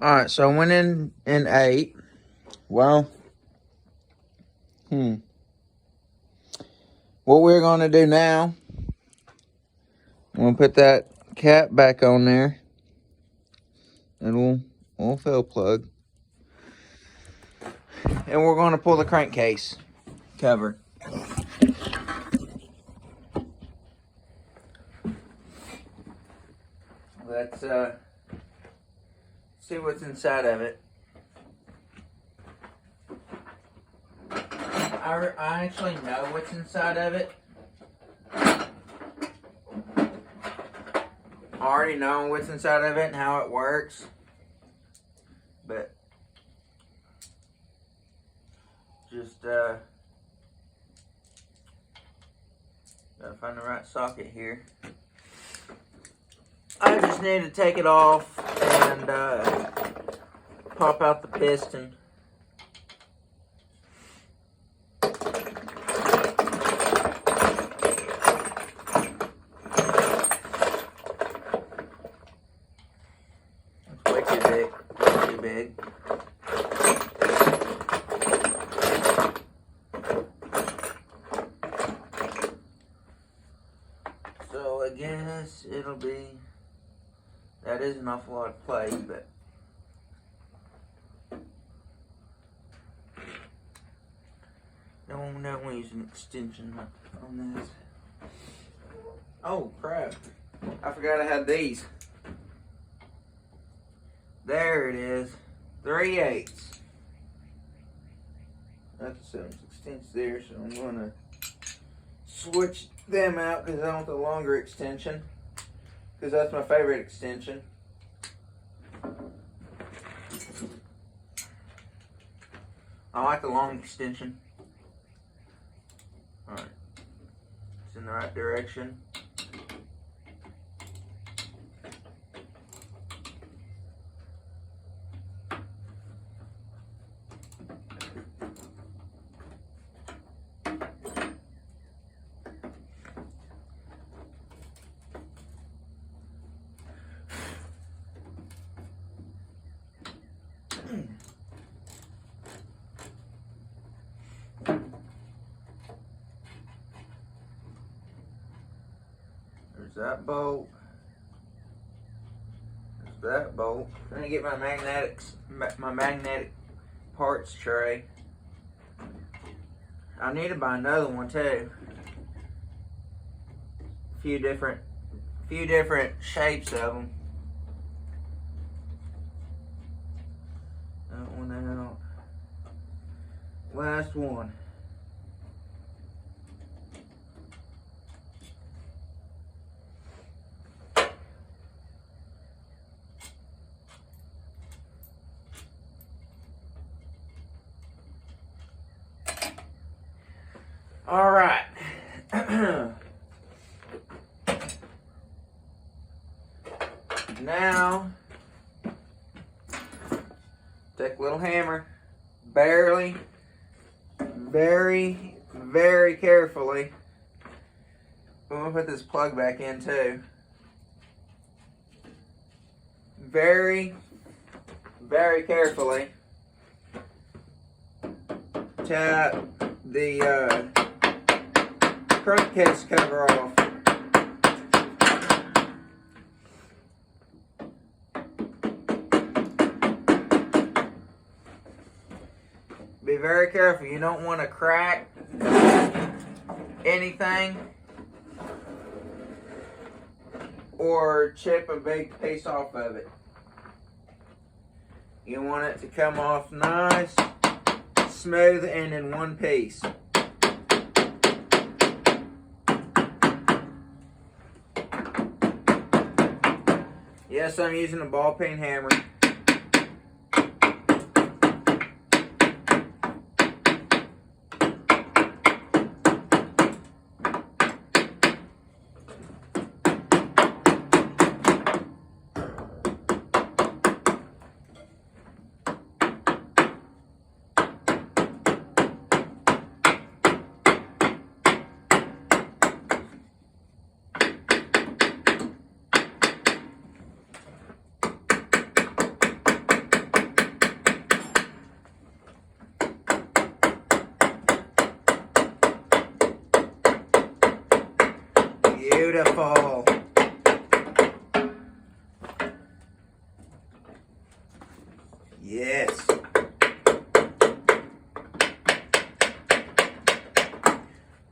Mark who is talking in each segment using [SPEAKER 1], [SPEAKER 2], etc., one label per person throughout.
[SPEAKER 1] Alright, so I went in and ate. Well, what we're going to do now, I'm going to put that cap back on there. And we'll fill plug. And we're going to pull the crankcase cover. Let's see what's inside of it. I actually know what's inside of it. I already know what's inside of it and how it works. But just gotta find the right socket here. I just need to take it off and pop out the piston. It's way too big. Way too big. So I guess it'll be. That is an awful lot of play, but no, we'll use an extension on this. Oh crap! I forgot I had these. There it is, 3/8. That's 7/16 there, so I'm gonna switch them out because I want the longer extension. Because that's my favorite extension. I like the long extension. Alright. It's in the right direction. There's that bolt. There's that bolt. I'm gonna get my magnetic parts tray. I need to buy another one too. Few different shapes of them. That one out. Last one. All right. Now, take a little hammer, very, very carefully. I'm gonna put this plug back in too. Very, very carefully tap the crankcase cover off. Be very careful. You don't want to crack anything or chip a big piece off of it. You want it to come off nice, smooth, and in one piece. Yes, I'm using a ball peen hammer. beautiful. Yes.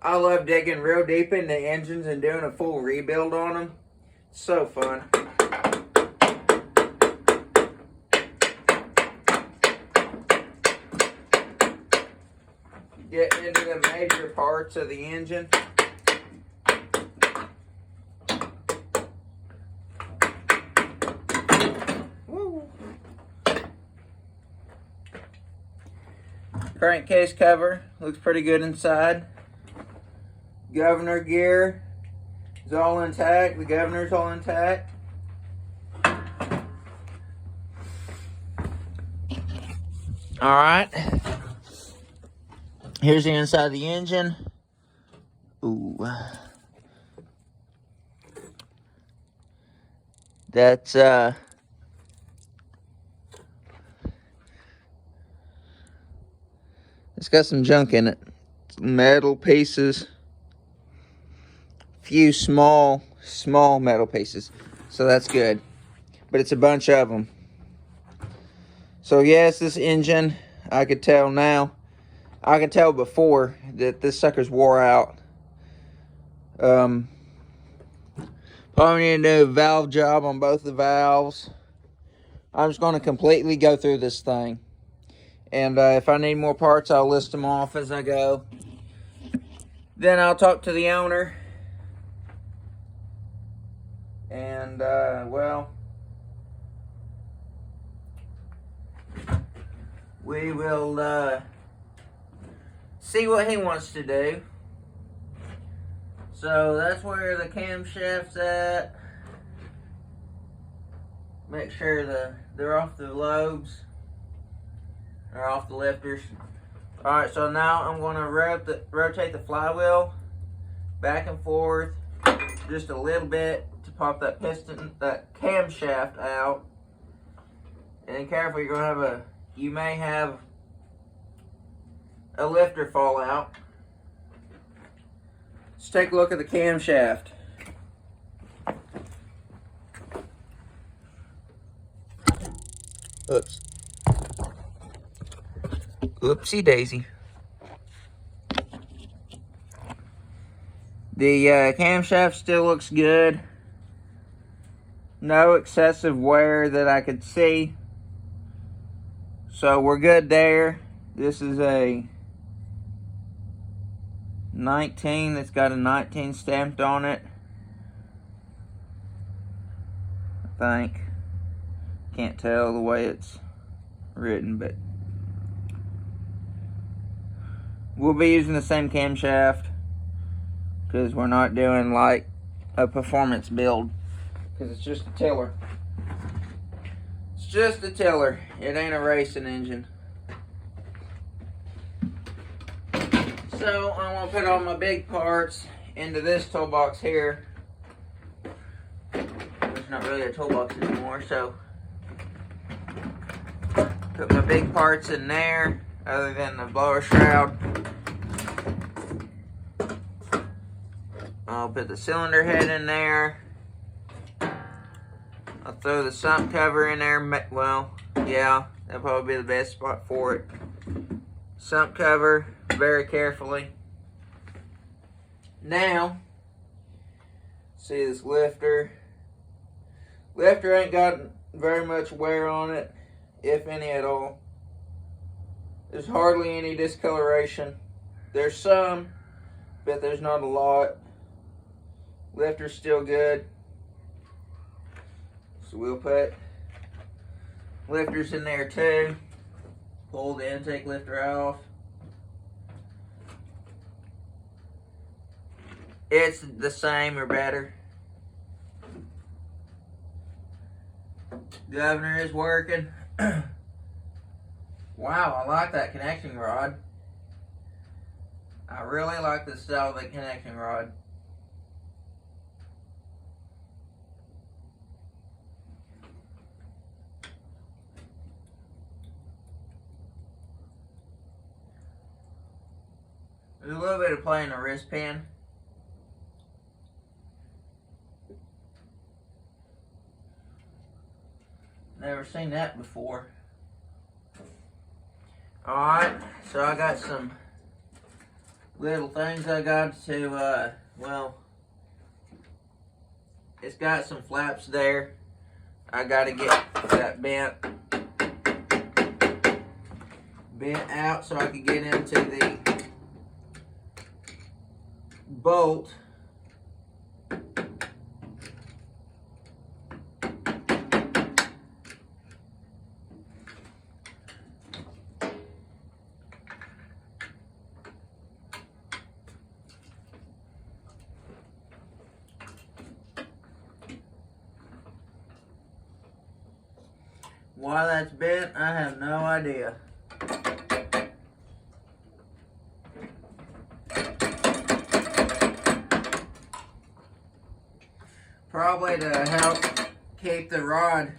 [SPEAKER 1] I love digging real deep into engines and doing a full rebuild on them. So fun. Getting into the major parts of the engine. Woo. Crankcase cover looks pretty good inside. Governor gear is all intact. The governor's all intact. All right. Here's the inside of the engine. Ooh. That's it's got some junk in it. Metal pieces. Few small metal pieces. So that's good. But it's a bunch of them. So yes, this engine, I could tell now. I could tell before that this sucker's wore out. Probably need to do a valve job on both the valves. I'm just going to completely go through this thing. And if I need more parts, I'll list them off as I go. Then I'll talk to the owner. And, well, we will see what he wants to do. So that's where the camshaft's at. Make sure they're off the lobes. They're off the lifters. Alright, so now I'm going to rotate the flywheel back and forth just a little bit to pop that camshaft out. And then careful, you may have a lifter fall out. Let's take a look at the camshaft. Oops. Oopsie daisy. The camshaft still looks good. No excessive wear that I could see. So we're good there. This is a 19. It's got a 19 stamped on it. I think. Can't tell the way it's written, but we'll be using the same camshaft because we're not doing like a performance build because it's just a tiller. It's just a tiller. It ain't a racing engine. So I'm going to put all my big parts into this toolbox here. It's not really a toolbox anymore, so put my big parts in there other than the blower shroud. I'll put the cylinder head in there. I'll throw the sump cover in there. Well, yeah, that'll probably be the best spot for it. Sump cover very carefully. Now, see this lifter. Lifter ain't got very much wear on it, if any at all. There's hardly any discoloration. There's some, but there's not a lot. Lifter's still good. So we'll put lifters in there too. Pull the intake lifter off. It's the same or better. Governor is working. Wow, I like that connecting rod. I really like the style of the connecting rod. There's a little bit of play in the wrist pin. never seen that before. Alright, so I got some little things I got to, well, it's got some flaps there. I got to get that bent out so I can get into the bolt. Why that's bent, I have no idea. Probably to help keep the rod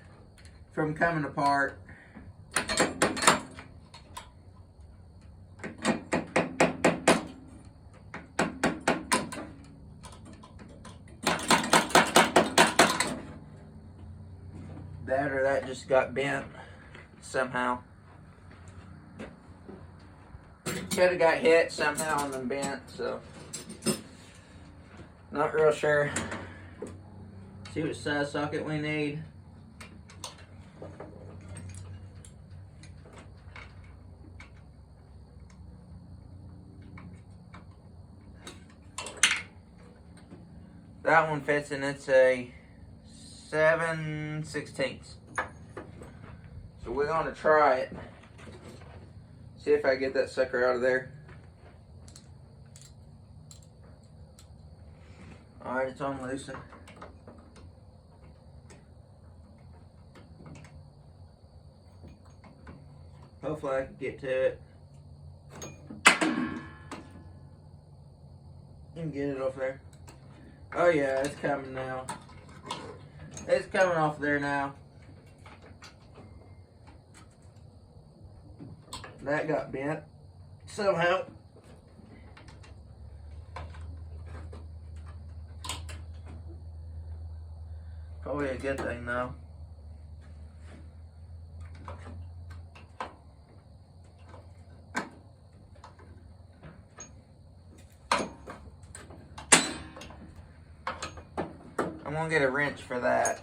[SPEAKER 1] from coming apart. That or that just got bent somehow. Could have got hit somehow and then bent, so not real sure. See what size socket we need. That one fits and it's a 7/16. So we're gonna try it. See if I get that sucker out of there. Alright, it's on loose. Hopefully I can get to it. And get it off there. Oh yeah, it's coming now. It's coming off there now. That got bent somehow. Probably a good thing though. I'm gonna get a wrench for that.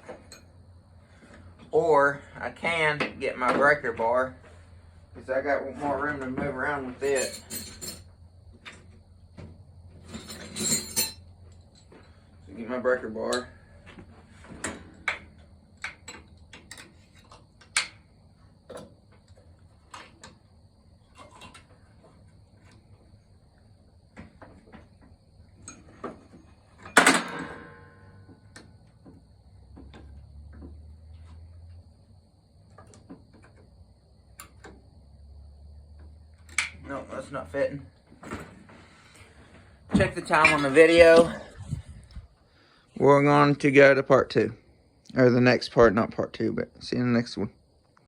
[SPEAKER 1] Or I can get my breaker bar, because I got more room to move around with it. So get my breaker bar. No, that's not fitting. Check the time on the video. We're going to go to part 2. Or the next part, not part 2, but see you in the next one.